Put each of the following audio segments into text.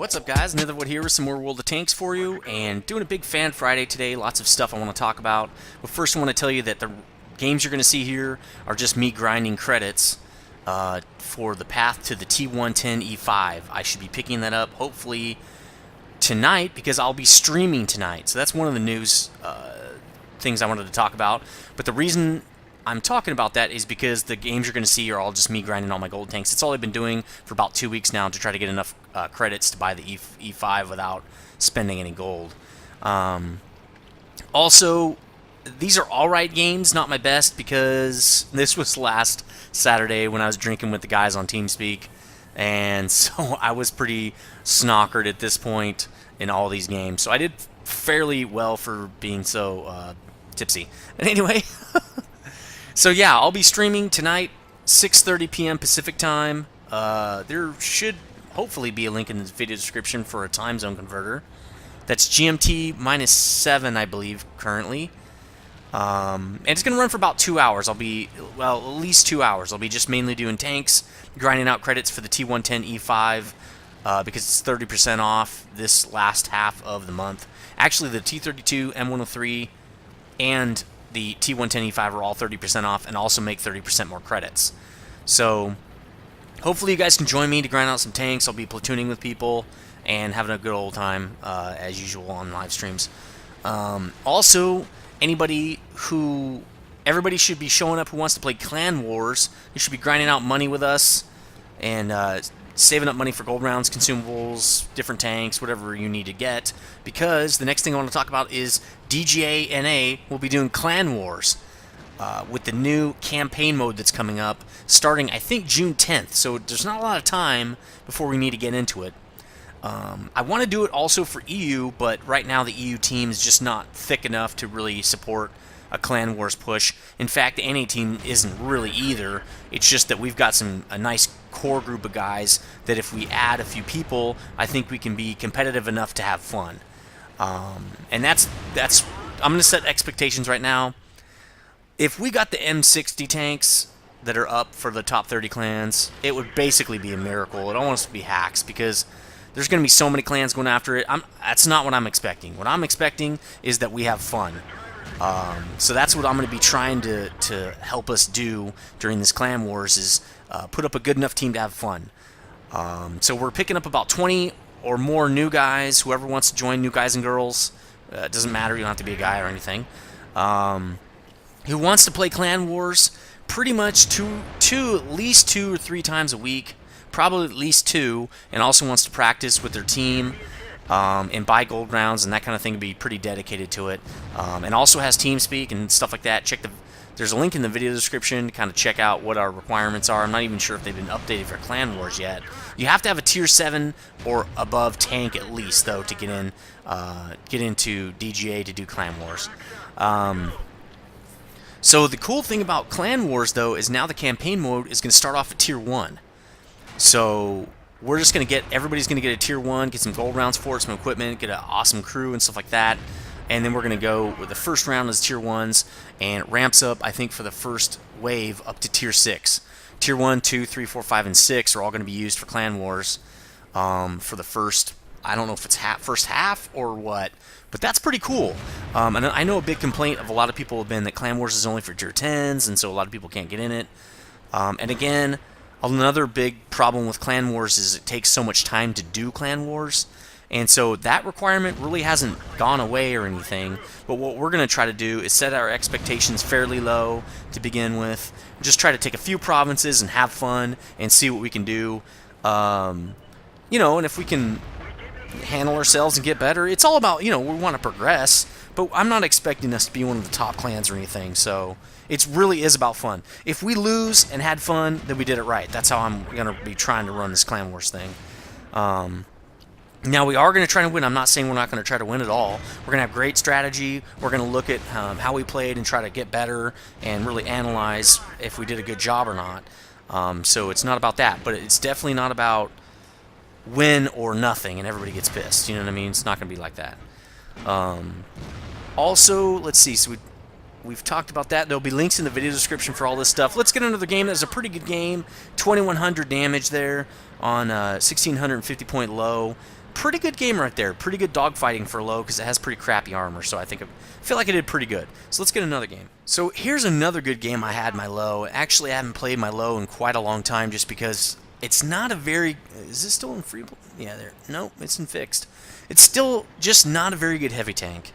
What's up, guys? Nethervvoid here with some more World of Tanks for you, and doing a big Fan Friday today. Lots of stuff I want to talk about. But first I want to tell you that the games you're going to see here are just me grinding credits for the path to the T110E5. I should be picking that up hopefully tonight because I'll be streaming tonight. So that's one of the news things I wanted to talk about. But the reason I'm talking about that is because the games you're going to see are all just me grinding all my gold tanks. It's all I've been doing for about 2 weeks now to try to get enough credits to buy the E5 without spending any gold. Also, these are alright games, not my best, because this was last Saturday when I was drinking with the guys on TeamSpeak, and so I was pretty snockered at this point in all these games. So I did fairly well for being so tipsy. And anyway... So yeah, I'll be streaming tonight, 6:30 p.m. Pacific time. There should hopefully be a link in the video description for a time zone converter. That's GMT -7, I believe, currently. And it's going to run for about 2 hours. I'll be, well, at least 2 hours. I'll be just mainly doing tanks, grinding out credits for the T110E5 because it's 30% off this last half of the month. Actually, the T32, M103, and the T110E5 are all 30% off and also make 30% more credits. So hopefully you guys can join me to grind out some tanks. I'll be platooning with people and having a good old time as usual on live streams. Also, everybody should be showing up who wants to play Clan Wars. You should be grinding out money with us and saving up money for gold rounds, consumables, different tanks, whatever you need to get, because the next thing I want to talk about is DGA NA will be doing Clan Wars with the new campaign mode that's coming up starting, I think, June 10th, so there's not a lot of time before we need to get into it. I want to do it also for EU, but right now the EU team is just not thick enough to really support a Clan Wars push. In fact, the NA team isn't really either. It's just that we've got a nice core group of guys that if we add a few people, I think we can be competitive enough to have fun. And that's I'm going to set expectations right now. If we got the M60 tanks that are up for the top 30 clans, it would basically be a miracle. I don't want us to be hacks because there's going to be so many clans going after it. That's not what I'm expecting. What I'm expecting is that we have fun. So that's what I'm going to be trying to help us do during this Clan Wars is put up a good enough team to have fun. So we're picking up about 20 or more new guys. Whoever wants to join, new guys and girls, it doesn't matter. You don't have to be a guy or anything. Who wants to play Clan Wars pretty much at least 2 or 3 times a week, probably at least 2, and also wants to practice with their team. And buy gold rounds and that kind of thing, to be pretty dedicated to it, and also has TeamSpeak and stuff like that. There's a link in the video description to kind of check out what our requirements are. I'm not even sure if they've been updated for Clan Wars yet. You have to have a tier 7 or above tank at least, though, to get into DGA to do Clan Wars. So the cool thing about Clan Wars, though, is now the campaign mode is going to start off at tier 1. So we're just going to everybody's going to get a tier 1, get some gold rounds for it, some equipment, get an awesome crew and stuff like that. And then we're going to go with the first round as tier 1s, and it ramps up, I think, for the first wave up to tier 6. Tier 1, 2, 3, 4, 5, and 6 are all going to be used for Clan Wars for the first, I don't know if it's first half or what, but that's pretty cool. And I know a big complaint of a lot of people have been that Clan Wars is only for tier 10s, and so a lot of people can't get in it. And again, another big problem with Clan Wars is it takes so much time to do Clan Wars, and so that requirement really hasn't gone away or anything. But what we're going to try to do is set our expectations fairly low to begin with. Just try to take a few provinces and have fun and see what we can do. You know, and if we can handle ourselves and get better, it's all about, we want to progress, but I'm not expecting us to be one of the top clans or anything, so it really is about fun. If we lose and had fun, then we did it right. That's how I'm going to be trying to run this Clan Wars thing. Now, we are going to try to win. I'm not saying we're not going to try to win at all. We're going to have great strategy. We're going to look at how we played and try to get better and really analyze if we did a good job or not. So it's not about that, but it's definitely not about win or nothing and everybody gets pissed. You know what I mean? It's not going to be like that. Also, let's see. So we've talked about that. There'll be links in the video description for all this stuff. Let's get another game. That's a pretty good game. 2100 damage there on 1650 point Lowe. pretty good game right there. Pretty good dogfighting for Lowe because it has pretty crappy armor. So I feel like I did pretty good. So let's get another game. So here's another good game I had my Lowe. Actually, I haven't played my Lowe in quite a long time just because it's not a very... Is this still in free? Yeah, there. Nope, it's in fixed. It's still just not a very good heavy tank.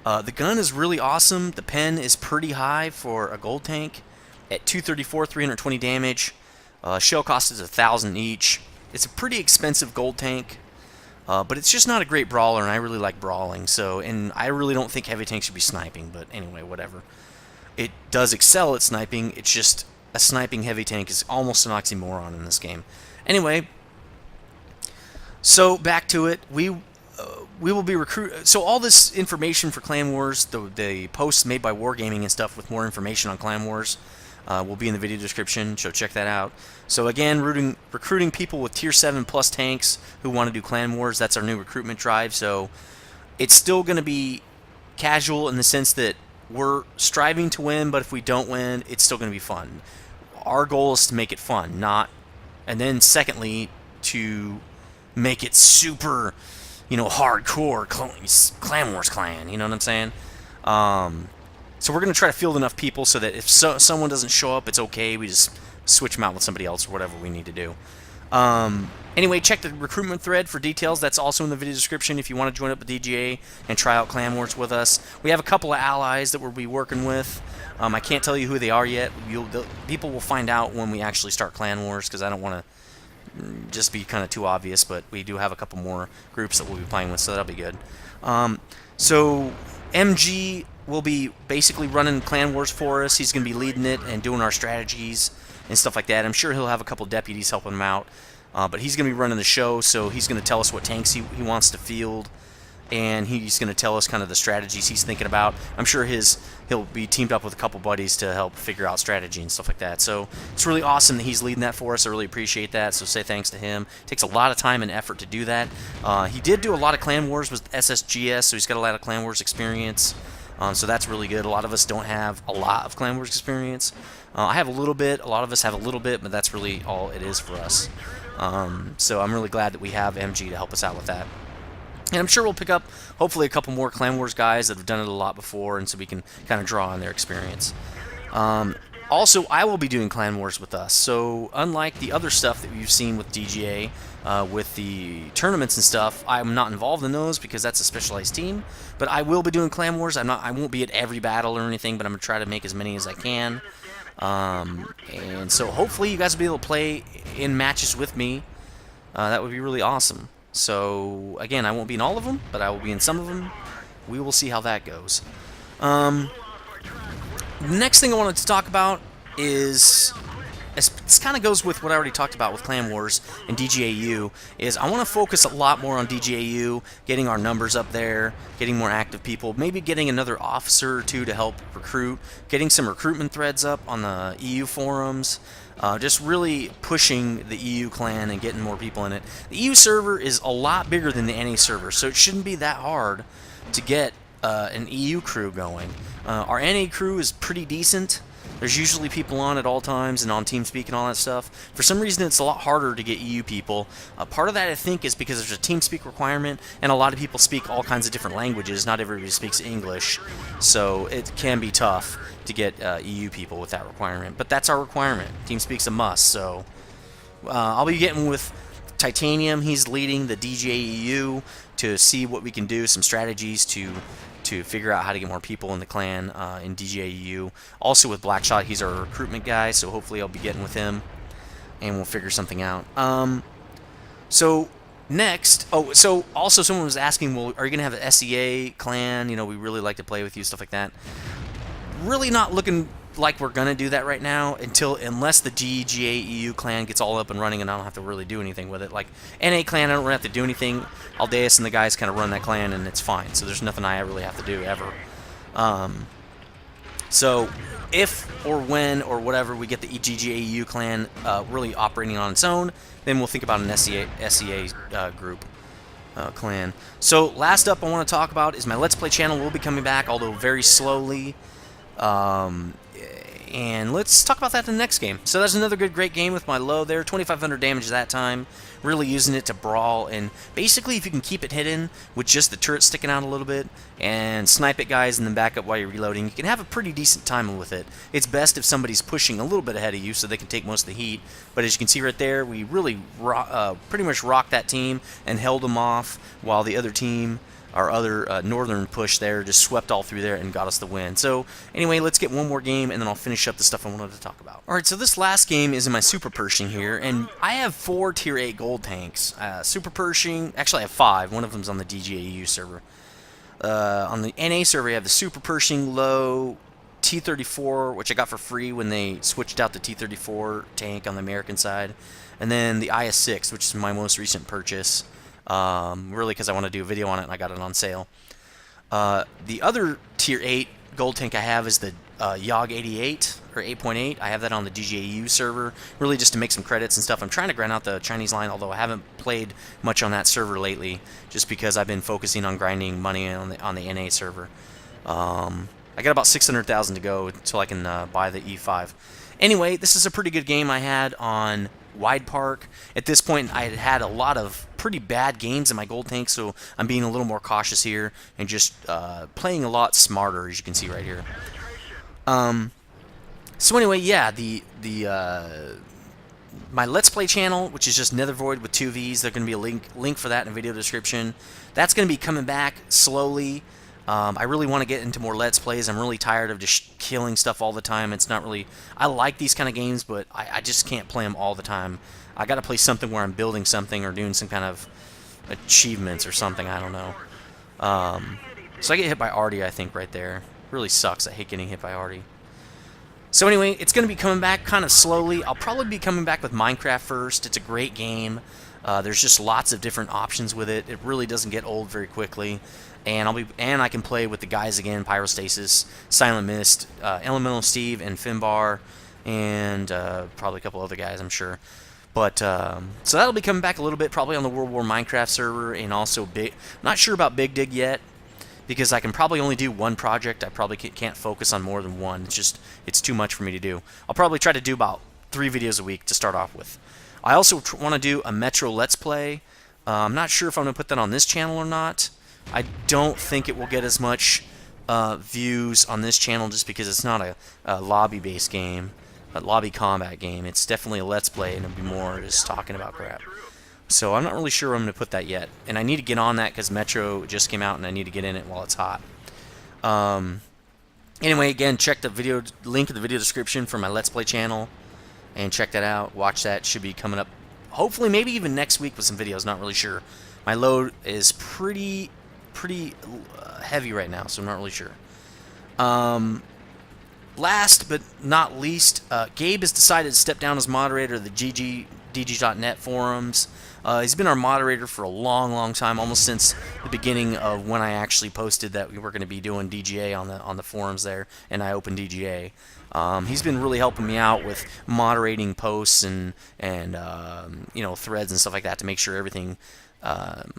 The gun is really awesome. The pen is pretty high for a gold tank at 234, 320 damage. Shell cost is 1,000 each. It's a pretty expensive gold tank, but it's just not a great brawler, and I really like brawling. So, and I really don't think heavy tanks should be sniping, but anyway, whatever. It does excel at sniping. It's just a sniping heavy tank is almost an oxymoron in this game. Anyway, so back to it. We will be so all this information for Clan Wars, the posts made by Wargaming and stuff with more information on Clan Wars, will be in the video description, so check that out. So again, recruiting people with tier 7 plus tanks who want to do Clan Wars. That's our new recruitment drive. So it's still going to be casual in the sense that we're striving to win, but if we don't win, it's still going to be fun. Our goal is to make it fun, and then secondly, to make it super, hardcore Clan Wars clan. You know what I'm saying? So we're going to try to field enough people so that if someone doesn't show up, it's okay. We just switch them out with somebody else or whatever we need to do. Anyway, check the recruitment thread for details. That's also in the video description if you want to join up with DGA and try out Clan Wars with us. We have a couple of allies that we'll be working with. I can't tell you who they are yet. People will find out when we actually start Clan Wars because I don't want to just be kind of too obvious, but we do have a couple more groups that we'll be playing with, so that'll be good. So MG will be basically running Clan Wars for us. He's going to be leading it and doing our strategies and stuff like that. I'm sure he'll have a couple deputies helping him out, but he's going to be running the show, so he's going to tell us what tanks he wants to field, and he's going to tell us kind of the strategies he's thinking about. I'm sure he'll be teamed up with a couple buddies to help figure out strategy and stuff like that. So it's really awesome that he's leading that for us. I really appreciate that, so say thanks to him. It takes a lot of time and effort to do that. He did do a lot of Clan Wars with SSGS, so he's got a lot of Clan Wars experience. So that's really good. A lot of us don't have a lot of Clan Wars experience. I have a little bit. A lot of us have a little bit, but that's really all it is for us. So I'm really glad that we have MG to help us out with that. And I'm sure we'll pick up, hopefully, a couple more Clan Wars guys that have done it a lot before, and so we can kind of draw on their experience. Also, I will be doing Clan Wars with us. So unlike the other stuff that you've seen with DGA, with the tournaments and stuff, I'm not involved in those because that's a specialized team. But I will be doing Clan Wars. I won't be at every battle or anything, but I'm going to try to make as many as I can. And so hopefully you guys will be able to play in matches with me. That would be really awesome. So again, I won't be in all of them, but I will be in some of them. We will see how that goes. The next thing I wanted to talk about is, this kind of goes with what I already talked about with Clan Wars and DGAU, is I want to focus a lot more on DGAU, getting our numbers up there, getting more active people, maybe getting another officer or two to help recruit, getting some recruitment threads up on the EU forums, just really pushing the EU clan and getting more people in it. The EU server is a lot bigger than the NA server, so it shouldn't be that hard to get an EU crew going. Our NA crew is pretty decent. There's usually people on at all times and on TeamSpeak and all that stuff. For some reason, it's a lot harder to get EU people. Part of that, I think, is because there's a TeamSpeak requirement, and a lot of people speak all kinds of different languages. Not everybody speaks English, so it can be tough to get EU people with that requirement. But that's our requirement. TeamSpeak's a must, so I'll be getting with Titanium. He's leading the DGA EU to see what we can do, some strategies to figure out how to get more people in the clan in DGAU. Also with Blackshot, he's our recruitment guy, so hopefully I'll be getting with him and we'll figure something out. So next, so also someone was asking, well, are you going to have an SEA clan? You know, we really like to play with you, stuff like that. Really not looking like we're going to do that right now unless the DGAEU clan gets all up and running and I don't have to really do anything with it. Like NA clan, I don't really have to do anything. Aldeus and the guys kind of run that clan and it's fine. So there's nothing I really have to do ever. So if or when or whatever we get the DGAEU clan really operating on its own, then we'll think about an SEA group. Clan. So last up I want to talk about is my Let's Play channel will be coming back, although very slowly. And let's talk about that in the next game. So that's another great game with my Lowe there. 2,500 damage that time. Really using it to brawl. And basically, if you can keep it hidden with just the turret sticking out a little bit and snipe at guys and then back up while you're reloading, you can have a pretty decent time with it. It's best if somebody's pushing a little bit ahead of you so they can take most of the heat. But as you can see right there, we really pretty much rocked that team and held them off while the other team, our other northern push there, just swept all through there and got us the win. So anyway, let's get one more game and then I'll finish up the stuff I wanted to talk about. Alright, so this last game is in my Super Pershing here, and I have 4 Tier 8 gold tanks. Super Pershing, actually I have 5. One of them's on the DGA US server. On the NA server, I have the Super Pershing, Lowe, T-34, which I got for free when they switched out the T-34 tank on the American side, and then the IS-6, which is my most recent purchase. Really because I want to do a video on it and I got it on sale. The other Tier 8 gold tank I have is the YOG 88 or 8.8. I have that on the DGA US server, really just to make some credits and stuff. I'm trying to grind out the Chinese line, although I haven't played much on that server lately, just because I've been focusing on grinding money on the NA server. I got about 600,000 to go until I can buy the E5. Anyway, this is a pretty good game I had on Wide Park. At this point, I had a lot of pretty bad games in my gold tank, so I'm being a little more cautious here and just playing a lot smarter, as you can see right here. So anyway, yeah, my Let's Play channel, which is just nethervvoid with 2 V's, there's going to be a link for that in the video description. That's going to be coming back slowly. I really want to get into more Let's Plays. I'm really tired of just killing stuff all the time. It's not really... I like these kind of games, but I just can't play them all the time. I got to play something where I'm building something or doing some kind of achievements or something. I don't know. So I get hit by Artie, I think, right there. Really sucks. I hate getting hit by Artie. So anyway, it's going to be coming back kind of slowly. I'll probably be coming back with Minecraft first. It's a great game. There's just lots of different options with it. It really doesn't get old very quickly. And I can play with the guys again: Pyrostasis, Silent Mist, Elemental Steve, and Finbar, and probably a couple other guys, I'm sure. But so that'll be coming back a little bit, probably on the World War Minecraft server, and also not sure about Big Dig yet, because I can probably only do one project. I probably can't focus on more than one. It's too much for me to do. I'll probably try to do about 3 videos a week to start off with. I also want to do a Metro Let's Play. I'm not sure if I'm going to put that on this channel or not. I don't think it will get as much views on this channel just because it's not a lobby-based game, a lobby combat game. It's definitely a Let's Play, and it'll be more just talking about crap. So I'm not really sure where I'm going to put that yet. And I need to get on that because Metro just came out, and I need to get in it while it's hot. Anyway, again, check the video link in the video description for my Let's Play channel, and check that out. Watch that. Should be coming up, hopefully, maybe even next week with some videos. Not really sure. My load is pretty heavy right now, so I'm not really sure. Last but not least, Gabe has decided to step down as moderator of the DG.net forums. He's been our moderator for a long time, almost since the beginning of when I actually posted that we were going to be doing DGA on the forums there, and I opened DGA. He's been really helping me out with moderating posts and you know, threads and stuff like that to make sure everything.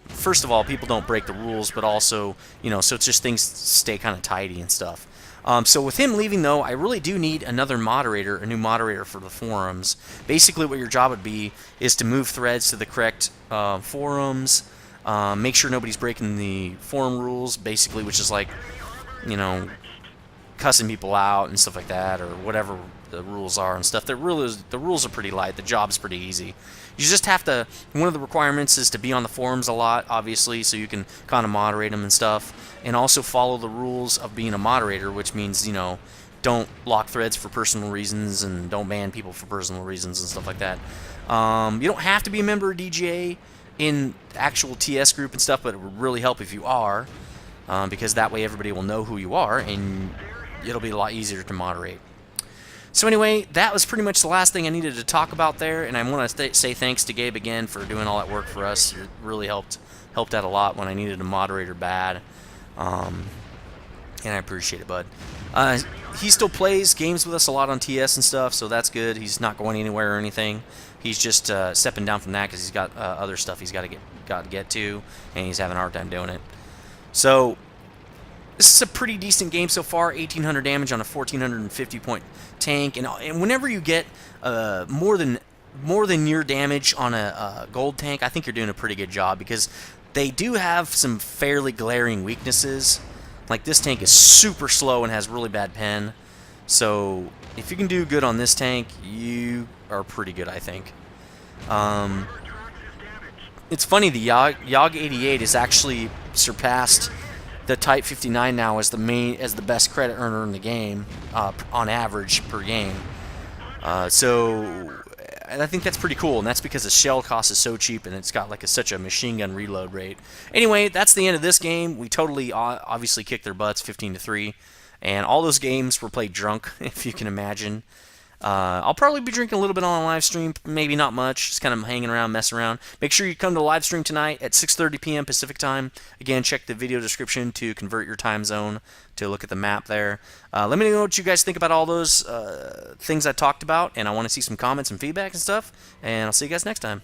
First of all, people don't break the rules, but also, you know, so it's just things stay kind of tidy and stuff. So with him leaving, though, I really do need another moderator, a new moderator for the forums. Basically, what your job would be is to move threads to the correct forums, make sure nobody's breaking the forum rules, basically, which is like, you know, cussing people out and stuff like that, or whatever the rules are and stuff. The rules are pretty light. The job's pretty easy. You just have to, one of the requirements is to be on the forums a lot, obviously, so you can kind of moderate them and stuff, and also follow the rules of being a moderator, which means, you know, don't lock threads for personal reasons and don't ban people for personal reasons and stuff like that. You don't have to be a member of DGA in the actual TS group and stuff, but it would really help if you are, because that way everybody will know who you are, and it'll be a lot easier to moderate. So anyway, that was pretty much the last thing I needed to talk about there, and I want to say thanks to Gabe again for doing all that work for us. It really helped out a lot when I needed a moderator bad, and I appreciate it, bud. He still plays games with us a lot on TS and stuff, so that's good. He's not going anywhere or anything. He's just stepping down from that because he's got other stuff he's got to get to, and he's having a hard time doing it. So This is a pretty decent game so far. 1,800 damage on a 1,450 point tank, and whenever you get more than your damage on a gold tank, I think you're doing a pretty good job, because they do have some fairly glaring weaknesses. Like, this tank is super slow and has really bad pen. So if you can do good on this tank, you are pretty good, I think. It's funny, the Yog 88 has actually surpassed the Type 59 now as the best credit earner in the game, on average per game. So I think that's pretty cool, and that's because the shell cost is so cheap, and it's got like such a machine gun reload rate. Anyway, that's the end of this game. We totally obviously kicked their butts, 15-3, and all those games were played drunk, if you can imagine. I'll probably be drinking a little bit on a live stream, maybe not much, just kind of hanging around, messing around. Make sure you come to the live stream tonight at 6:30 p.m. Pacific time. Again, check the video description to convert your time zone to look at the map there. Let me know what you guys think about all those things I talked about, and I want to see some comments and feedback and stuff, and I'll see you guys next time.